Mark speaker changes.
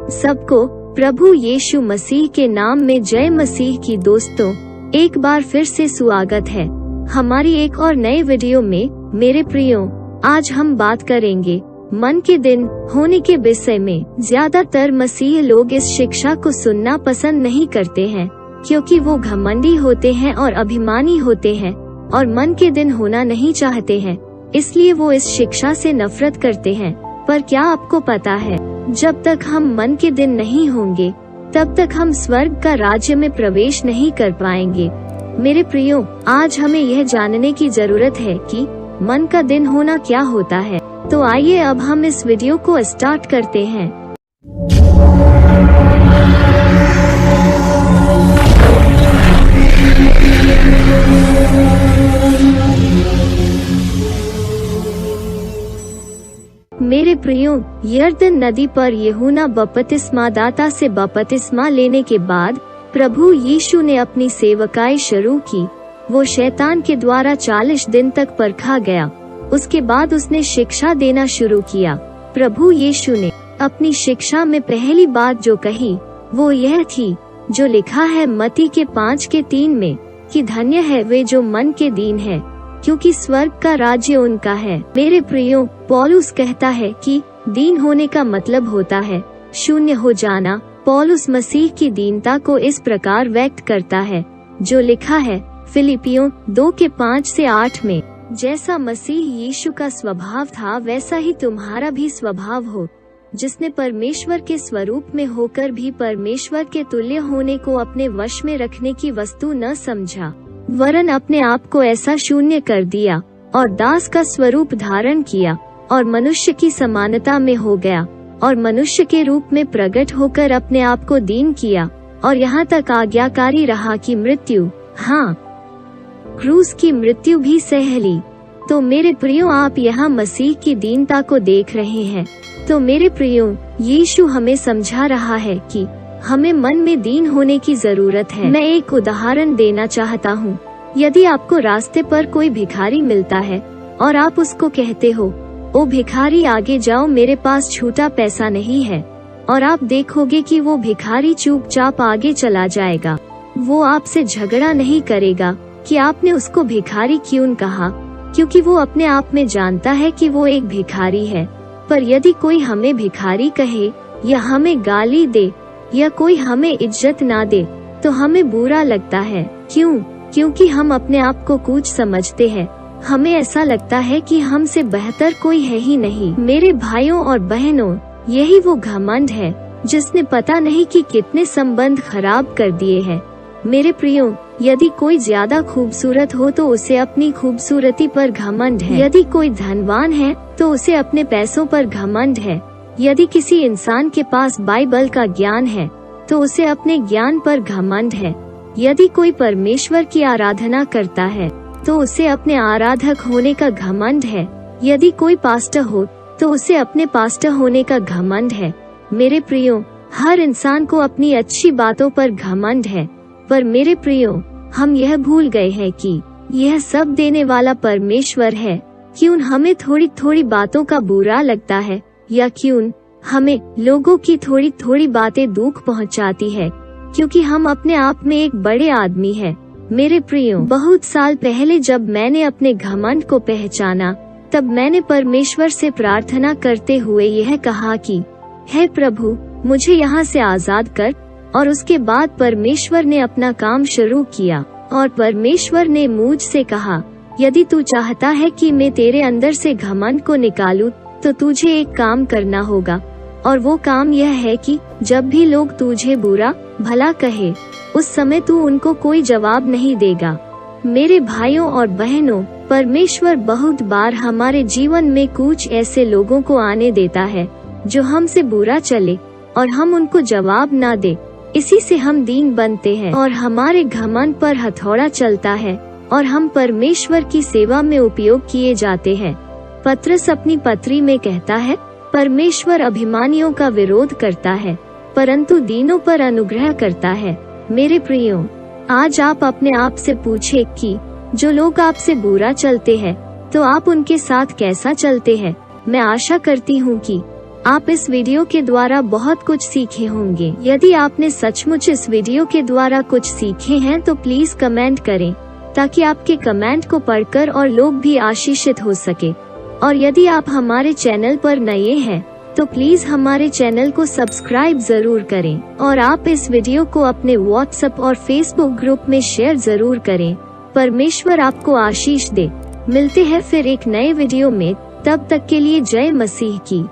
Speaker 1: सबको प्रभु यीशु मसीह के नाम में जय मसीह की। दोस्तों, एक बार फिर से स्वागत है हमारी एक और नए वीडियो में। मेरे प्रियो, आज हम बात करेंगे मन के दिन होने के विषय में। ज्यादातर मसीह लोग इस शिक्षा को सुनना पसंद नहीं करते हैं क्योंकि वो घमंडी होते हैं और अभिमानी होते हैं और मन के दिन होना नहीं चाहते हैं, इसलिए वो इस शिक्षा से नफरत करते हैं। पर क्या आपको पता है, जब तक हम मन के दिन नहीं होंगे तब तक हम स्वर्ग का राज्य में प्रवेश नहीं कर पाएंगे। मेरे प्रियो, आज हमें यह जानने की जरूरत है कि मन का दिन होना क्या होता है। तो आइए अब हम इस वीडियो को स्टार्ट करते हैं। मेरे प्रियो, यरदन नदी पर यूहन्ना बपतिस्मादाता से बपतिस्मा लेने के बाद प्रभु यीशु ने अपनी सेवकाई शुरू की। वो शैतान के द्वारा 40 दिन तक परखा गया। उसके बाद उसने शिक्षा देना शुरू किया। प्रभु यीशु ने अपनी शिक्षा में पहली बात जो कही वो यह थी, जो लिखा है मत्ती के 5:3 में, कि धन्य है वे जो मन के दीन है, क्योंकि स्वर्ग का राज्य उनका है। मेरे प्रियो, पौलुस कहता है कि दीन होने का मतलब होता है शून्य हो जाना। पौलुस मसीह की दीनता को इस प्रकार व्यक्त करता है, जो लिखा है फिलिपियों 2:5-8 में, जैसा मसीह यीशु का स्वभाव था वैसा ही तुम्हारा भी स्वभाव हो, जिसने परमेश्वर के स्वरूप में होकर भी परमेश्वर के तुल्य होने को अपने वश में रखने की वस्तु न समझा, वरन अपने आप को ऐसा शून्य कर दिया और दास का स्वरूप धारण किया और मनुष्य की समानता में हो गया और मनुष्य के रूप में प्रकट होकर अपने आप को दीन किया और यहाँ तक आज्ञाकारी रहा कि मृत्यु, हाँ, क्रूस की मृत्यु भी सह ली। तो मेरे प्रियो, आप यहाँ मसीह की दीनता को देख रहे हैं। तो मेरे प्रियो, यीशु हमें समझा रहा है कि हमें मन में दीन होने की जरूरत है। मैं एक उदाहरण देना चाहता हूँ। यदि आपको रास्ते पर कोई भिखारी मिलता है और आप उसको कहते हो, ओ भिखारी आगे जाओ, मेरे पास छूटा पैसा नहीं है, और आप देखोगे कि वो भिखारी चुपचाप आगे चला जाएगा। वो आपसे झगड़ा नहीं करेगा कि आपने उसको भिखारी क्यों कहा, क्योंकि वो अपने आप में जानता है कि वो एक भिखारी है। पर यदि कोई हमें भिखारी कहे या हमें गाली दे या कोई हमें इज्जत ना दे तो हमें बुरा लगता है। क्यों? क्योंकि हम अपने आप को कुछ समझते हैं। हमें ऐसा लगता है कि हमसे बेहतर कोई है ही नहीं। मेरे भाइयों और बहनों, यही वो घमंड है जिसने पता नहीं कि कितने संबंध खराब कर दिए हैं। मेरे प्रियो, यदि कोई ज्यादा खूबसूरत हो तो उसे अपनी खूबसूरती पर घमंड है। यदि कोई धनवान है तो उसे अपने पैसों पर घमंड है। यदि किसी इंसान के पास बाइबल का ज्ञान है तो उसे अपने ज्ञान पर घमंड है। यदि कोई परमेश्वर की आराधना करता है तो उसे अपने आराधक होने का घमंड है। यदि कोई पास्टर हो तो उसे अपने पास्टर होने का घमंड है। मेरे प्रियो, हर इंसान को अपनी अच्छी बातों पर घमंड है। पर मेरे प्रियो, हम यह भूल गए हैं कि यह सब देने वाला परमेश्वर है। क्यों हमें थोड़ी थोड़ी बातों का बुरा लगता है, या क्यों हमें लोगों की थोड़ी थोड़ी बातें दुख पहुंचाती है, क्योंकि हम अपने आप में एक बड़े आदमी है। मेरे प्रियो, बहुत साल पहले जब मैंने अपने घमंड को पहचाना, तब मैंने परमेश्वर से प्रार्थना करते हुए यह कहा कि हे प्रभु, मुझे यहाँ से आजाद कर। और उसके बाद परमेश्वर ने अपना काम शुरू किया और परमेश्वर ने मुझसे कहा, यदि तू चाहता है कि मैं तेरे अंदर से घमंड को निकालूं, तो तुझे एक काम करना होगा, और वो काम यह है कि जब भी लोग तुझे बुरा भला कहे, उस समय तू उनको कोई जवाब नहीं देगा। मेरे भाइयों और बहनों, परमेश्वर बहुत बार हमारे जीवन में कुछ ऐसे लोगों को आने देता है जो हमसे बुरा चले और हम उनको जवाब ना दे। इसी से हम दीन बनते हैं और हमारे घमंड पर हथौड़ा चलता है और हम परमेश्वर की सेवा में उपयोग किए जाते हैं। पत्रस अपनी पत्री में कहता है, परमेश्वर अभिमानियों का विरोध करता है परंतु दीनों पर अनुग्रह करता है। मेरे प्रियो, आज आप अपने आप से पूछे कि जो लोग आपसे बुरा चलते हैं तो आप उनके साथ कैसा चलते हैं। मैं आशा करती हूँ कि आप इस वीडियो के द्वारा बहुत कुछ सीखे होंगे। यदि आपने सचमुच इस वीडियो के द्वारा कुछ सीखे हैं तो प्लीज कमेंट करें, ताकि आपके कमेंट को पढ़कर और लोग भी आशीषित हो सके। और यदि आप हमारे चैनल पर नए हैं तो प्लीज हमारे चैनल को सब्सक्राइब जरूर करें, और आप इस वीडियो को अपने व्हाट्सएप और फेसबुक ग्रुप में शेयर जरूर करें। परमेश्वर आपको आशीष दे। मिलते हैं फिर एक नए वीडियो में, तब तक के लिए जय मसीह की।